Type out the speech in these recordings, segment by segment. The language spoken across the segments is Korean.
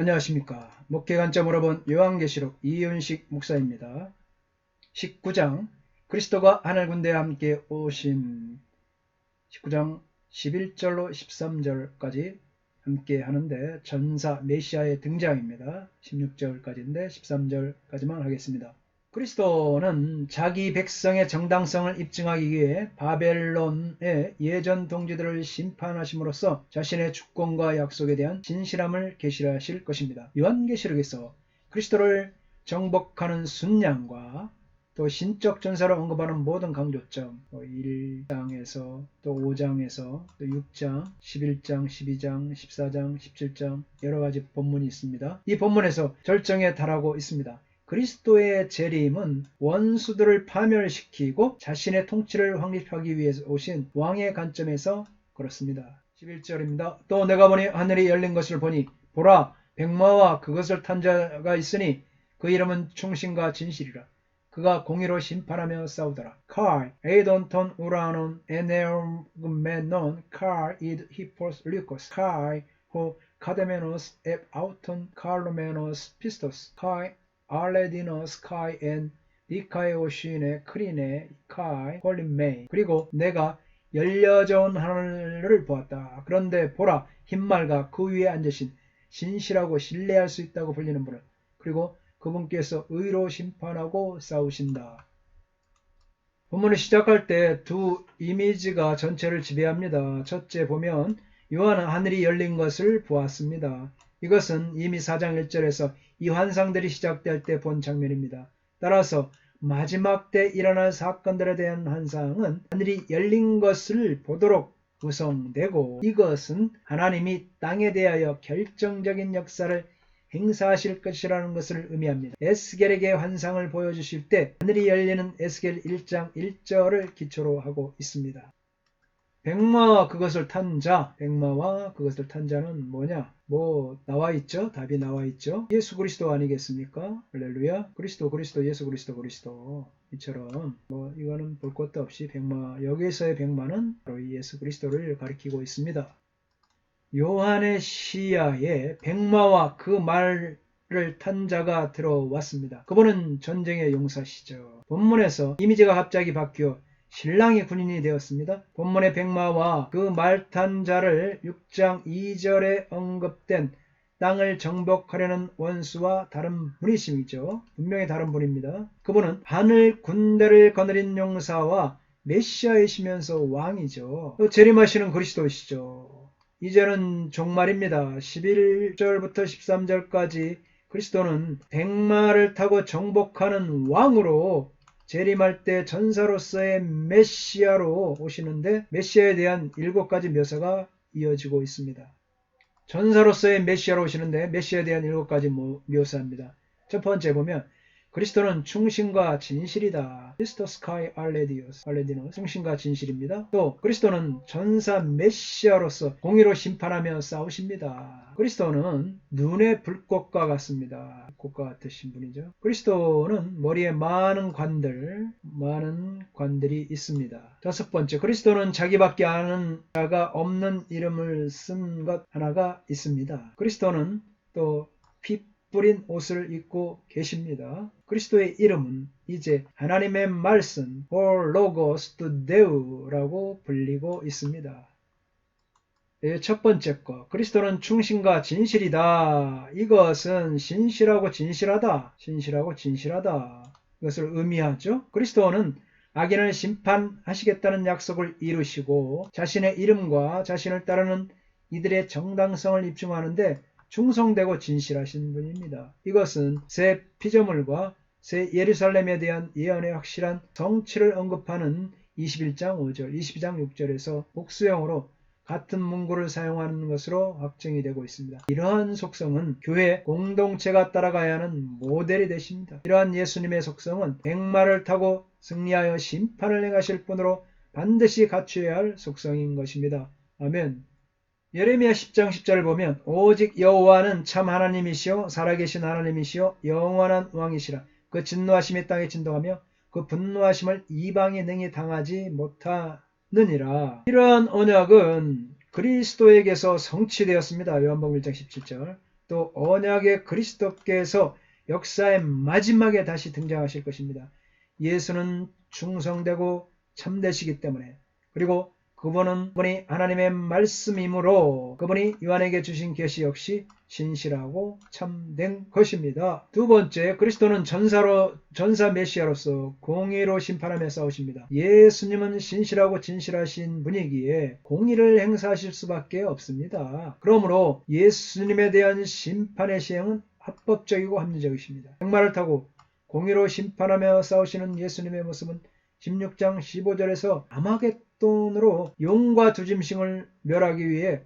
안녕하십니까. 목회 관점으로 본 요한계시록 이윤식 목사입니다. 19장 그리스도가 하늘 군대와 함께 오심 19장 11절로 13절까지 함께 하는데 전사 메시아의 등장입니다. 16절까지인데 13절까지만 하겠습니다. 그리스도는 자기 백성의 정당성을 입증하기 위해 바벨론의 예전 동지들을 심판하심으로써 자신의 주권과 약속에 대한 진실함을 계시하실 것입니다. 요한계시록에서 그리스도를 정복하는 순양과 또 신적 전사로 언급하는 모든 강조점 1장에서 또 5장에서 또 6장, 11장, 12장, 14장, 17장 여러가지 본문이 있습니다. 이 본문에서 절정에 달하고 있습니다. 그리스도의 재림은 원수들을 파멸시키고 자신의 통치를 확립하기 위해서 오신 왕의 관점에서 그렇습니다. 11절입니다. 또 내가 보니 하늘이 열린 것을 보니 보라 백마와 그것을 탄 자가 있으니 그 이름은 충신과 진실이라. 그가 공의로 심판하며 싸우더라. 칼 에이돈톤 우라논 에네오메논 칼 이드 히포스 리코스 칼 호 카데메노스 앱 아우톤 칼로메노스 피스토스 칼 알레디노스 카이 엔 니카의 오시네 크리네 카이 홀린메이. 그리고 내가 열려져 온 하늘을 보았다. 그런데 보라 흰말과 그 위에 앉으신 신실하고 신뢰할 수 있다고 불리는 분을, 그리고 그분께서 의로 심판하고 싸우신다. 본문을 시작할 때 두 이미지가 전체를 지배합니다. 첫째 보면 요한은 하늘이 열린 것을 보았습니다. 이것은 이미 4장 1절에서 이 환상들이 시작될 때 본 장면입니다. 따라서 마지막 때 일어날 사건들에 대한 환상은 하늘이 열린 것을 보도록 구성되고, 이것은 하나님이 땅에 대하여 결정적인 역사를 행사하실 것이라는 것을 의미합니다. 에스겔에게 환상을 보여주실 때 하늘이 열리는 에스겔 1장 1절을 기초로 하고 있습니다. 백마와 그것을 탄 자, 백마와 그것을 탄 자는 뭐냐? 나와있죠? 답이 나와있죠? 예수 그리스도 아니겠습니까? 할렐루야. 그리스도, 예수 그리스도. 이처럼 이거는 볼 것도 없이 백마, 여기에서의 백마는 바로 예수 그리스도를 가리키고 있습니다. 요한의 시야에 백마와 그 말을 탄 자가 들어왔습니다. 그분은 전쟁의 용사시죠. 본문에서 이미지가 갑자기 바뀌어 신랑이 군인이 되었습니다. 본문의 백마와 그 말 탄 자를 6장 2절에 언급된 땅을 정복하려는 원수와 다른 분이심이죠. 분명히 다른 분입니다. 그분은 하늘 군대를 거느린 용사와 메시아이시면서 왕이죠. 또 재림하시는 그리스도이시죠. 이제는 종말입니다. 11절부터 13절까지 그리스도는 백마를 타고 정복하는 왕으로 재림할 때 전사로서의 메시아로 오시는데, 메시아에 대한 7가지 묘사가 이어지고 있습니다. 전사로서의 메시아로 오시는데 메시아에 대한 7가지 묘사입니다. 첫 번째 보면 그리스도는 충신과 진실이다. 크리스토스 카이 알레디노스, 충신과 진실입니다. 또 그리스도는 전사 메시아로서 공의로 심판하며 싸우십니다. 그리스도는 눈의 불꽃과 같습니다. 꽃과 같으신 분이죠. 그리스도는 머리에 많은 관들이 있습니다. 다섯 번째, 그리스도는 자기밖에 아는 자가 없는 이름을 쓴 것 하나가 있습니다. 그리스도는 또 피 뿌린 옷을 입고 계십니다. 그리스도의 이름은 이제 하나님의 말씀 로고스 데우라고 불리고 있습니다. 첫 번째 거, 그리스도는 충신과 진실이다. 이것은 신실하고 진실하다. 이것을 의미하죠. 그리스도는 악인을 심판하시겠다는 약속을 이루시고 자신의 이름과 자신을 따르는 이들의 정당성을 입증하는데 충성되고 진실하신 분입니다. 이것은 새 피조물과 새 예루살렘에 대한 예언의 확실한 성취를 언급하는 21장 5절, 22장 6절에서 복수형으로 같은 문구를 사용하는 것으로 확정이 되고 있습니다. 이러한 속성은 교회 공동체가 따라가야 하는 모델이 되십니다. 이러한 예수님의 속성은 백마를 타고 승리하여 심판을 행하실 분으로 반드시 갖춰야 할 속성인 것입니다. 아멘. 예레미야 10장 10절을 보면 오직 여호와는 참 하나님이시요 살아계신 하나님이시요 영원한 왕이시라. 그 진노하심이 땅에 진동하며 그 분노하심을 이방이 능히 당하지 못하느니라. 이러한 언약은 그리스도에게서 성취되었습니다. 요한복음 1장 17절. 또 언약의 그리스도께서 역사의 마지막에 다시 등장하실 것입니다. 예수는 충성되고 참되시기 때문에, 그리고 그분이 하나님의 말씀이므로 그분이 요한에게 주신 계시 역시 신실하고 참된 것입니다. 두 번째, 그리스도는 전사 메시아로서 공의로 심판하며 싸우십니다. 예수님은 신실하고 진실하신 분이기에 공의를 행사하실 수밖에 없습니다. 그러므로 예수님에 대한 심판의 시행은 합법적이고 합리적이십니다. 백마를 타고 공의로 심판하며 싸우시는 예수님의 모습은 16장 15절에서 아마겟돈으로 용과 두 짐승을 멸하기 위해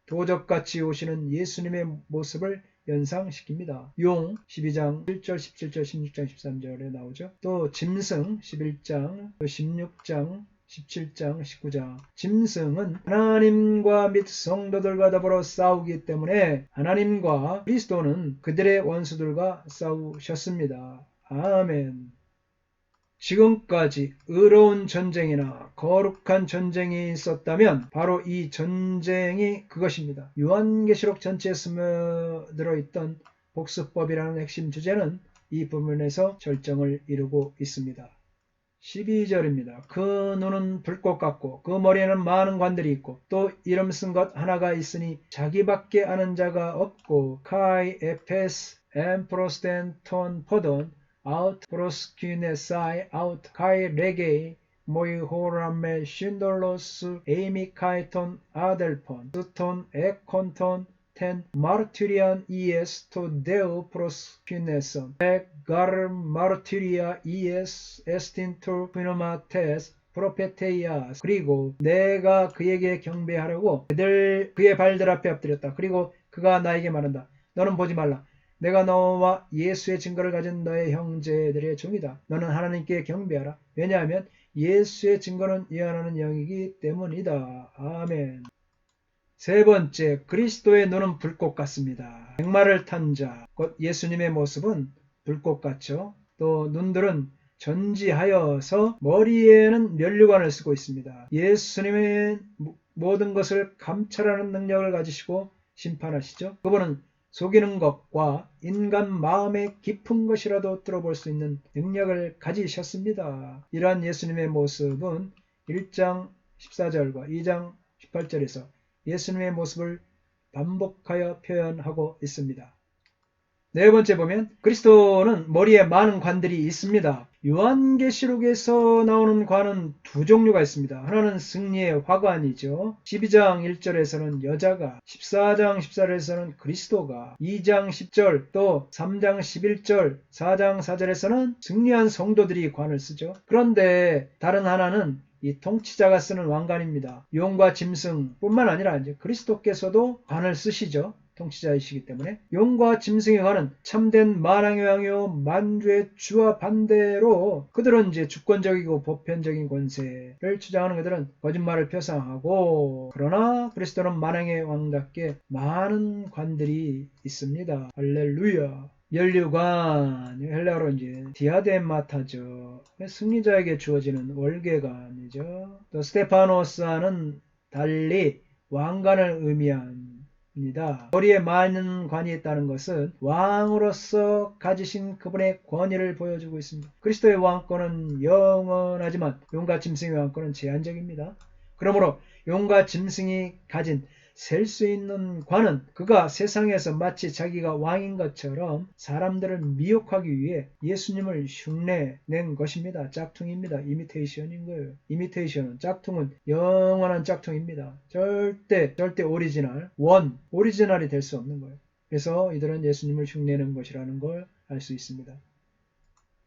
도적같이 오시는 예수님의 모습을 연상시킵니다. 용 12장 1절, 17절, 16장 13절에 나오죠. 또 짐승 11장, 또 16장, 17장, 19장. 짐승은 하나님과 및 성도들과 더불어 싸우기 때문에 하나님과 그리스도는 그들의 원수들과 싸우셨습니다. 아멘. 지금까지 의로운 전쟁이나 거룩한 전쟁이 있었다면 바로 이 전쟁이 그것입니다. 요한계시록 전체에 스며들어 있던 복수법이라는 핵심 주제는 이 부분에서 절정을 이루고 있습니다. 12절입니다. 그 눈은 불꽃 같고 그 머리에는 많은 관들이 있고 또 이름 쓴 것 하나가 있으니 자기밖에 아는 자가 없고 카이 에페스 엠프로스텐 톤 포돈 아웃 프로스키네사이 아웃 카이 레게이 모이 호람메 신돌로스 에이미 카이톤 아델폰 스톤 에콘톤 텐 마르티리안 이에스 토 데우 프로스키네선 백 가르 마르티리아 이에스 에스틴 토 피노마테스 프로페테이아스. 그리고 내가 그에게 경배하려고 그의 발들 앞에 엎드렸다. 그리고 그가 나에게 말한다. 너는 보지 말라. 내가 너와 예수의 증거를 가진 너의 형제들의 종이다. 너는 하나님께 경배하라. 왜냐하면 예수의 증거는 예언하는 영이기 때문이다. 아멘. 세 번째, 그리스도의 눈은 불꽃 같습니다. 백마를 탄 자, 곧 예수님의 모습은 불꽃 같죠. 또 눈들은 전지하여서 머리에는 면류관을 쓰고 있습니다. 예수님의 모든 것을 감찰하는 능력을 가지시고 심판하시죠. 그분은 속이는 것과 인간 마음의 깊은 것이라도 뚫어볼 수 있는 능력을 가지셨습니다. 이러한 예수님의 모습은 1장 14절과 2장 18절에서 예수님의 모습을 반복하여 표현하고 있습니다. 네 번째 보면 그리스도는 머리에 많은 관들이 있습니다. 요한계시록에서 나오는 관은 두 종류가 있습니다. 하나는 승리의 화관이죠. 12장 1절에서는 여자가, 14장 14절에서는 그리스도가, 2장 10절, 또 3장 11절, 4장 4절에서는 승리한 성도들이 관을 쓰죠. 그런데 다른 하나는 이 통치자가 쓰는 왕관입니다. 용과 짐승 뿐만 아니라 이제 그리스도께서도 관을 쓰시죠. 통치자이시기 때문에 용과 짐승의 관은 참된 만왕의 왕이요 만주의 주와 반대로 그들은 이제 주권적이고 보편적인 권세를 주장하는 그들은 거짓말을 표상하고, 그러나 그리스도는 만왕의 왕답게 많은 관들이 있습니다. 할렐루야. 면류관, 헬라어로 이제 디아데마타죠. 승리자에게 주어지는 월계관이죠. 또 스테파노스와는 달리 왕관을 의미합니다. 머리에 많은 관이 있다는 것은 왕으로서 가지신 그분의 권위를 보여주고 있습니다. 그리스도의 왕권은 영원하지만 용과 짐승의 왕권은 제한적입니다. 그러므로 용과 짐승이 가진 셀 수 있는 관은 그가 세상에서 마치 자기가 왕인 것처럼 사람들을 미혹하기 위해 예수님을 흉내낸 것입니다. 짝퉁입니다. 이미테이션인 거예요. 이미테이션은, 짝퉁은 영원한 짝퉁입니다. 절대 오리지널이 될 수 없는 거예요. 그래서 이들은 예수님을 흉내낸 것이라는 걸 알 수 있습니다.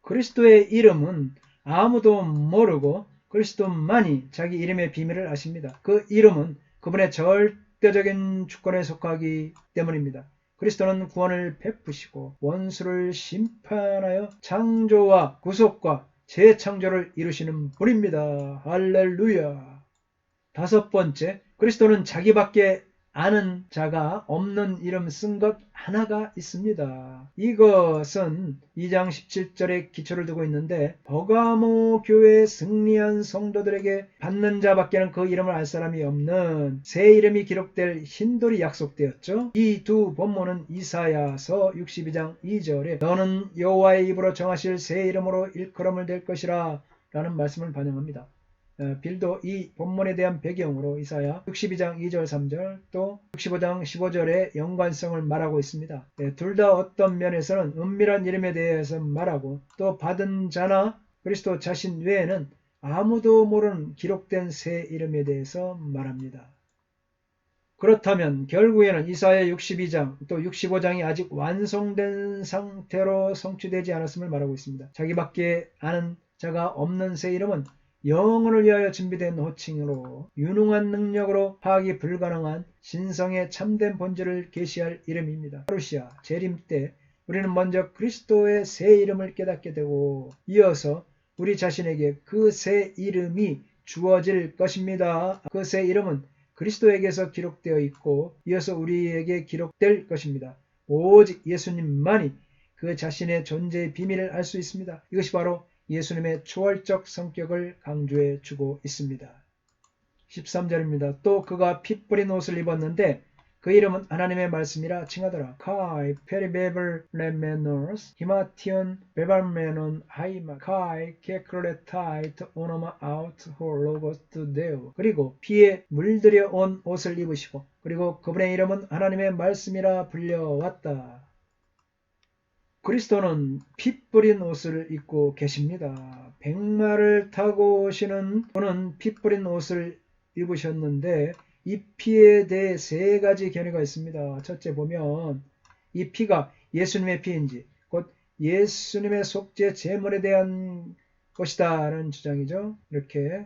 그리스도의 이름은 아무도 모르고 그리스도만이 자기 이름의 비밀을 아십니다. 그 이름은 그분의 절대적인 주권에 속하기 때문입니다. 그리스도는 구원을 베푸시고 원수를 심판하여 창조와 구속과 재창조를 이루시는 분입니다. 할렐루야. 다섯 번째, 그리스도는 자기밖에 아는 자가 없는 이름 쓴 것 하나가 있습니다. 이것은 2장 17절에 기초를 두고 있는데 버가모 교회에 승리한 성도들에게 받는 자밖에는 그 이름을 알 사람이 없는 새 이름이 기록될 흰돌이 약속되었죠. 이 두 본문은 이사야서 62장 2절에 너는 여호와의 입으로 정하실 새 이름으로 일컬음을 될 것이라 라는 말씀을 반영합니다. 빌도 이 본문에 대한 배경으로 이사야 62장 2절 3절 또 65장 15절의 연관성을 말하고 있습니다. 둘 다 어떤 면에서는 은밀한 이름에 대해서 말하고 또 받은 자나 그리스도 자신 외에는 아무도 모르는 기록된 새 이름에 대해서 말합니다. 그렇다면 결국에는 이사야 62장 또 65장이 아직 완성된 상태로 성취되지 않았음을 말하고 있습니다. 자기밖에 아는 자가 없는 새 이름은 영혼을 위하여 준비된 호칭으로 유능한 능력으로 파악이 불가능한 신성의 참된 본질을 계시할 이름입니다. 파루시아 재림 때 우리는 먼저 그리스도의 새 이름을 깨닫게 되고 이어서 우리 자신에게 그 새 이름이 주어질 것입니다. 그 새 이름은 그리스도에게서 기록되어 있고 이어서 우리에게 기록될 것입니다. 오직 예수님만이 그 자신의 존재의 비밀을 알 수 있습니다. 이것이 바로 예수님의 초월적 성격을 강조해 주고 있습니다. 13절입니다. 또 그가 피 뿌린 옷을 입었는데 그 이름은 하나님의 말씀이라 칭하더라. 카이 페리베블 레메노스 히마티온 베발메논 하이마 카이 케클레타이트 오노마 아우트 홀로고스트 데우 그리고 피에 물들여 온 옷을 입으시고 그리고 그분의 이름은 하나님의 말씀이라 불려왔다. 그리스도는 피 뿌린 옷을 입고 계십니다. 백마를 타고 오시는 분은 피 뿌린 옷을 입으셨는데 이 피에 대해 세 가지 견해가 있습니다. 첫째 보면 이 피가 예수님의 피인지 곧 예수님의 속죄 제물에 대한 것이다 라는 주장이죠. 이렇게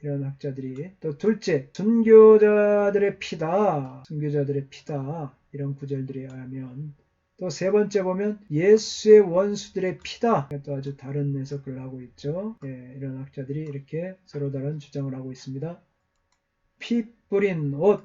이런 학자들이 또 둘째 순교자들의 피다. 순교자들의 피다. 이런 구절들에 의하면 또 세 번째 보면 예수의 원수들의 피다. 또 아주 다른 해석을 하고 있죠. 이런 학자들이 이렇게 서로 다른 주장을 하고 있습니다. 피 뿌린 옷.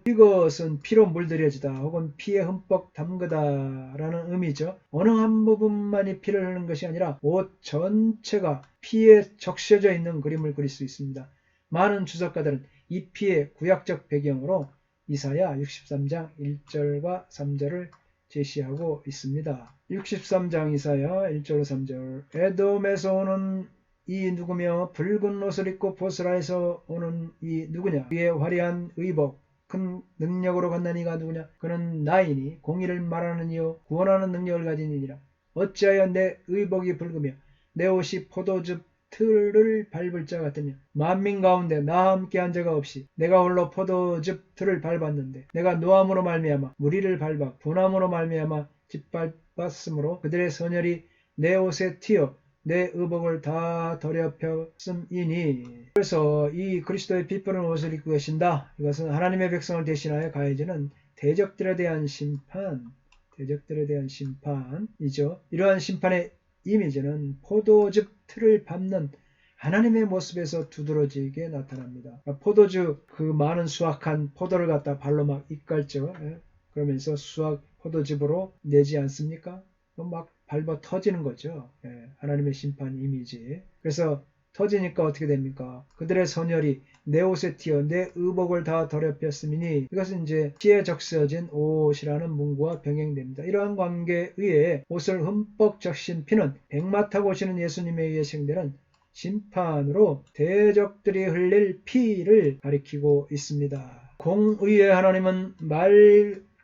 이것은 피로 물들여지다 혹은 피에 흠뻑 담그다라는 의미죠. 어느 한 부분만이 피를 흐르는 것이 아니라 옷 전체가 피에 적셔져 있는 그림을 그릴 수 있습니다. 많은 주석가들은 이 피의 구약적 배경으로 이사야 63장 1절과 3절을 제시하고 있습니다. 63장 이사야 1절 3절 에돔에서 오는 이 누구며 붉은 옷을 입고 보스라에서 오는 이 누구냐 그의 화려한 의복 큰 능력으로 간다는 이가 누구냐 그는 나이니 공의를 말하는 이요 구원하는 능력을 가진 이니라 어찌하여 내 의복이 붉으며 내 옷이 포도즙 틀을 밟을 자 같으냐 만민 가운데 나와 함께 한 자가 없이 내가 홀로 포도즙 틀을 밟았는데 내가 노함으로 말미암아 무리를 밟아 분함으로 말미암아 짓밟았으므로 그들의 선혈이 내 옷에 튀어 내 의복을 다 더럽혔음이니 그래서 이 그리스도의 피 뿌린 옷을 입고 계신다. 이것은 하나님의 백성을 대신하여 가해지는 대적들에 대한 심판이죠. 이러한 심판의 이미지는 포도즙 틀을 밟는 하나님의 모습에서 두드러지게 나타납니다. 포도주 그 많은 수확한 포도를 갖다 발로 막 이깔죠. 그러면서 수확 포도즙으로 내지 않습니까? 막 밟아 터지는 거죠. 하나님의 심판 이미지. 그래서 터지니까 어떻게 됩니까? 그들의 선혈이 내 옷에 튀어 내 의복을 다 더럽혔음이니 이것은 이제 피에 적셔진 옷이라는 문구와 병행됩니다. 이러한 관계에 의해 옷을 흠뻑 적신 피는 백마 타고 오시는 예수님에 의해 시행되는 심판으로 대적들이 흘릴 피를 가리키고 있습니다. 공의의 하나님은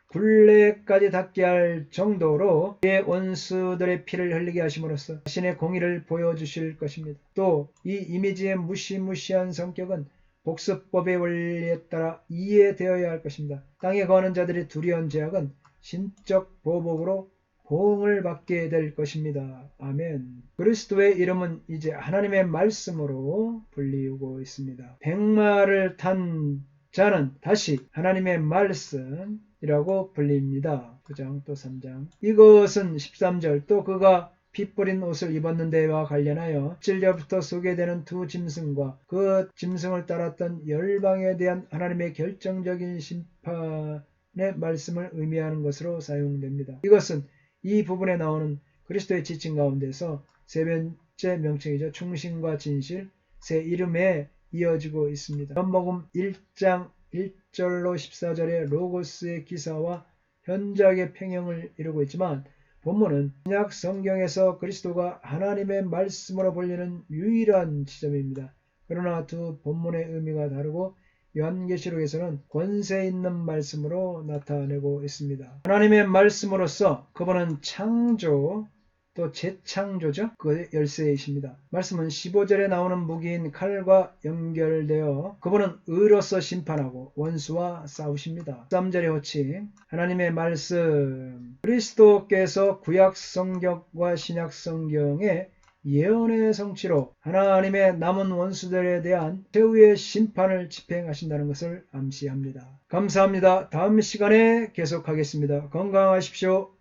굴레까지 닿게 할 정도로 그의 원수들의 피를 흘리게 하심으로써 자신의 공의를 보여주실 것입니다. 또 이 이미지의 무시무시한 성격은 복수법의 원리에 따라 이해되어야 할 것입니다. 땅에 거하는 자들의 두려운 죄악은 신적 보복으로 보응을 받게 될 것입니다. 아멘. 그리스도의 이름은 이제 하나님의 말씀으로 불리우고 있습니다. 백마를 탄 자는 다시 하나님의 말씀이라고 불립니다. 9장 또 3장. 이것은 13절 또 그가 피 뿌린 옷을 입었는데와 관련하여 7절부터 소개되는 두 짐승과 그 짐승을 따랐던 열방에 대한 하나님의 결정적인 심판의 말씀을 의미하는 것으로 사용됩니다. 이것은 이 부분에 나오는 그리스도의 지침 가운데서 세 번째 명칭이죠. 충신과 진실, 새 이름에 이어지고 있습니다. 요한복음 1장 1절로 14절의 로고스의 기사와 현작의 평형을 이루고 있지만 본문은 신약 성경에서 그리스도가 하나님의 말씀으로 불리는 유일한 지점입니다. 그러나 두 본문의 의미가 다르고 요한계시록에서는 권세 있는 말씀으로 나타내고 있습니다. 하나님의 말씀으로서 그분은 창조 또 재창조죠. 그 열쇠이십니다. 말씀은 15절에 나오는 무기인 칼과 연결되어 그분은 의로서 심판하고 원수와 싸우십니다. 13절의 호칭 하나님의 말씀 그리스도께서 구약 성경과 신약 성경의 예언의 성취로 하나님의 남은 원수들에 대한 최후의 심판을 집행하신다는 것을 암시합니다. 감사합니다. 다음 시간에 계속하겠습니다. 건강하십시오.